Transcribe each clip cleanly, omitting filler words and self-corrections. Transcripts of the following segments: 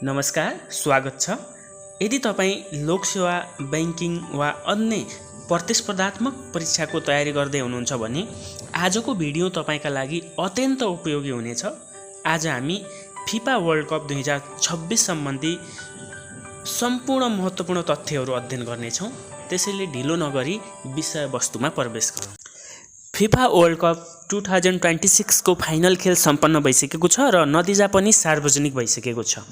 नमस्कार, स्वागत छ। यदि तपाईँ लोकसेवा, बैंकिङ वा अन्य प्रतिस्पर्धात्मक परीक्षाको तयारी गर्दै हुनुहुन्छ भने आजको भिडियो तपाईँका लागि अत्यन्त उपयोगी हुनेछ। आज हामी फिफा वर्ल्ड कप 2026 सम्बन्धी सम्पूर्ण महत्त्वपूर्ण तथ्यहरू अध्ययन गर्नेछौँ। त्यसैले ढिलो नगरी विषयवस्तुमा प्रवेश गरौँ। फिफा वर्ल्ड कप 2026 को फाइनल खेल सम्पन्न भइसकेको छ र नतिजा पनि सार्वजनिक भइसकेको छ।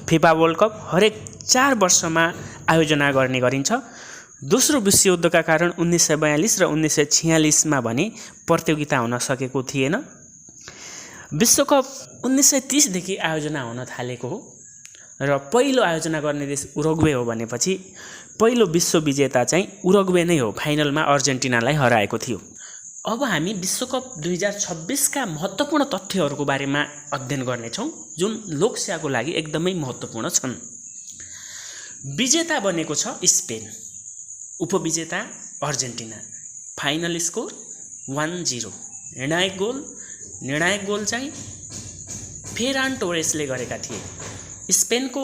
फिफा वर्ल्ड कप हरेक 4 वर्षमा आयोजना गर्ने गरिन्छ। दोस्रो विश्वयुद्धका कारण 1942 र 1946 मा भने प्रतियोगिता हुन सकेको थिएन। विश्वकप 1930 देखि आयोजना हुन थालेको हो र पहिलो आयोजना गर्ने देश उरुग्वे हो भनेपछि पहिलो विश्व विजेता चाहिँ उरुग्वे नै हो। फाइनलमा अर्जेन्टिनालाई हराएको थियो। अब हामी विश्वकप 2026 का महत्त्वपूर्ण तथ्यहरूको बारेमा अध्ययन गर्नेछौँ जुन लोकसेवाको लागि एकदमै महत्त्वपूर्ण छन्। विजेता बनेको छ स्पेन, उपविजेता अर्जेन्टिना। Final score 1-0। निर्णायक गोल चाहिँ फेरान टोरेसले गरेका थिए। स्पेनको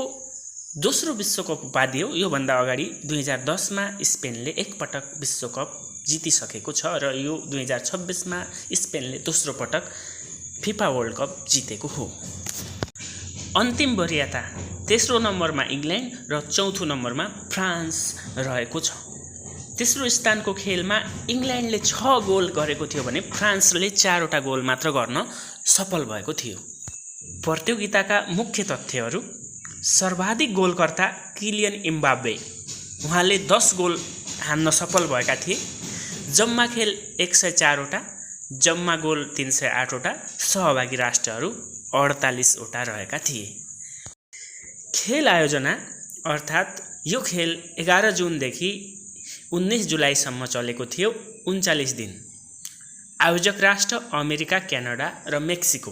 दोस्रो विश्वकप उपाधि हो। योभन्दा अगाडि 2010 मा स्पेनले एकपटक विश्वकप जितिसकेको छ र यो 2026 मा स्पेनले दोस्रो पटक फिफा वर्ल्ड कप जितेको हो। अन्तिम वरियता तेस्रो नम्बरमा इङ्ल्यान्ड र चौथो नम्बरमा फ्रान्स रहेको छ। तेस्रो स्थानको खेलमा इङ्ल्यान्डले 6 गोल गरेको थियो भने फ्रान्सले 4वटा गोल मात्र गर्न सफल भएको थियो। प्रतियोगिताका मुख्य तथ्यहरू: सर्वाधिक गोलकर्ता किलियन एम्बाप्पे, उहाँले 10 गोल हान्न सफल भएका थिए। जम्मा खेल 104 वटा, जम्मा गोल 308 वटा, सहभागी राष्ट्रहरू 48 वटा रहेका थिए। खेल आयोजना अर्थात् यो खेल 11 जुनदेखि 19 जुलाईसम्म चलेको थियो, 39 दिन। आयोजक राष्ट्र अमेरिका, क्यानाडा र मेक्सिको।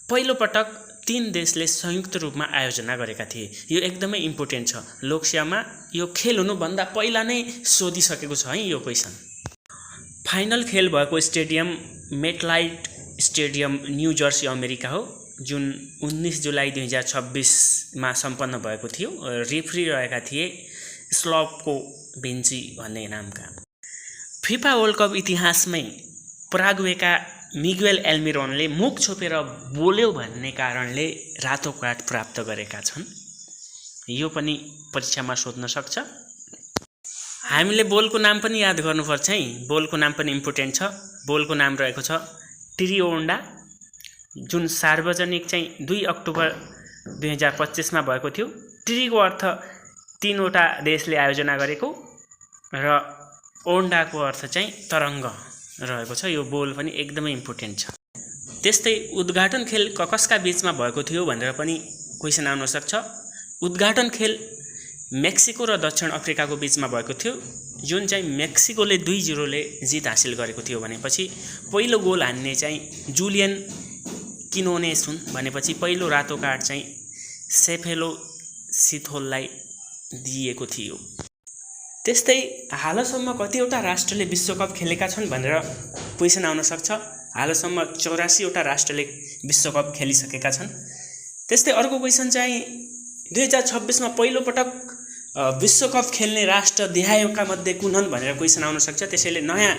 पहिलो पटक 3 देशले संयुक्त रूपमा आयोजना गरेका थिए। यो एकदमै इम्पोर्टेन्ट छ। लोकसेवामा यो खेल हुनुभन्दा पहिला नै सोधिसकेको छ है यो क्वेसन। फाइनल खेल भएको stadium MetLife stadium new Jersey America हो, जुन 19 जुलाई 2026 मा सम्पन्न भएको थियो। रेफ्री रहेका थिए स्लभको बेन्ची भन्ने नामका। फिफा वर्ल्ड कप इतिहासमै पराग्वेका मिगुएल एल्मिरोनले मुख छोपेर बोल्यो भन्ने कारणले रातो कार्ड प्राप्त गरेका छन्। यो पनि परीक्षामा सोध्न सक्छ। हामीले बोलको नाम पनि याद गर्नुपर्छ है। बोलको नाम पनि इम्पोर्टेन्ट छ। बोलको नाम रहेको छ ट्रिओन्डा, जुन सार्वजनिक चाहिँ 2 अक्टोबर 2025 मा भएको थियो। ट्रीको अर्थ 3वटा देशले आयोजना गरेको र ओन्डाको अर्थ चाहिँ तरङ्ग रहेको छ। यो बोल पनि एकदमै इम्पोर्टेन्ट छ। त्यस्तै उद्घाटन खेल कसका बीचमा भएको थियो भनेर पनि क्वेसन आउन सक्छ। उद्घाटन खेल मेक्सिको र दक्षिण अफ्रिकाको बीचमा भएको थियो, जुन चाहिँ मेक्सिकोले 2-0 ले जित हासिल गरेको थियो भनेपछि पहिलो गोल हान्ने चाहिँ जुलियन किनोनेस हुन् भनेपछि पहिलो रातो कार्ड चाहिँ सेफेलो सिथोललाई दिएको थियो। त्यस्तै हालसम्म कतिवटा राष्ट्रले विश्वकप खेलेका छन् भनेर क्वेसन आउन सक्छ। हालसम्म 84 वटा राष्ट्रले विश्वकप खेलिसकेका छन्। त्यस्तै अर्को क्वेसन चाहिँ 2026 मा पहिलो पटक विश्वकप खेल्ने राष्ट्र देहायका मध्ये कुन हुन् भनेर क्वेसन आउन सक्छ। त्यसैले नयाँ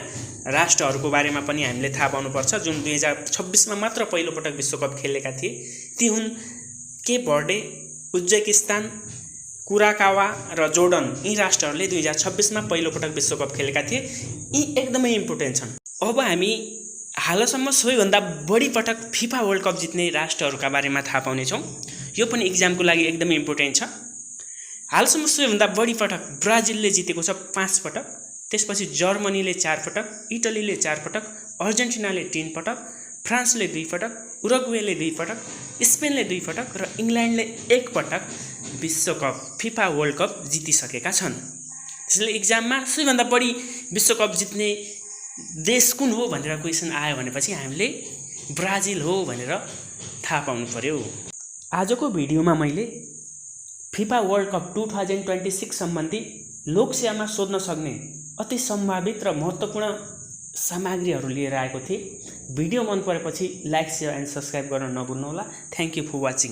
राष्ट्रहरूको बारेमा पनि हामीले थाहा पाउनुपर्छ जुन 2026 मा मात्र पहिलो पटक विश्वकप खेलेका थिए। ती हुन् केप भर्डे, उज्बेकिस्तान, कुराकावा र जोर्डन। यी राष्ट्रहरूले 2026 मा पहिलो पटक विश्वकप खेलेका थिए। यी एकदमै इम्पोर्टेन्ट छन्। अब हामी हालसम्म सबैभन्दा बढी पटक फिफा वर्ल्ड कप जित्ने राष्ट्रहरूका बारेमा थाहा पाउनेछौँ। यो पनि इक्जामको लागि एकदमै इम्पोर्टेन्ट छ। हालसम्म सबैभन्दा बढी पटक ब्राजिलले जितेको छ 5 पटक। त्यसपछि जर्मनीले 4 पटक, इटलीले 4 पटक, अर्जेन्टिनाले 3 पटक, फ्रान्सले 2 पटक, उरुग्वेले 2 पटक, स्पेनले 2 पटक र इङ्ल्यान्डले 1 पटक विश्वकप फिफा वर्ल्ड कप जितिसकेका छन्। त्यसैले इक्जाममा सबैभन्दा बढी विश्वकप जित्ने देश कुन हो भनेर क्वेसन आयो भनेपछि हामीले ब्राजिल हो भनेर थाहा पाउनु पर्यो। आजको भिडियोमा मैले फिफा वर्ल्ड कप 2026 सम्बन्धी लोकसेवामा सोध्न सक्ने अति सम्भावित र महत्त्वपूर्ण सामग्रीहरू लिएर आएको थिएँ। भिडियो मन परेपछि लाइक, शेयर एन्ड सब्स्क्राइब गर्न नभुल्नुहोला। Thank you for watching.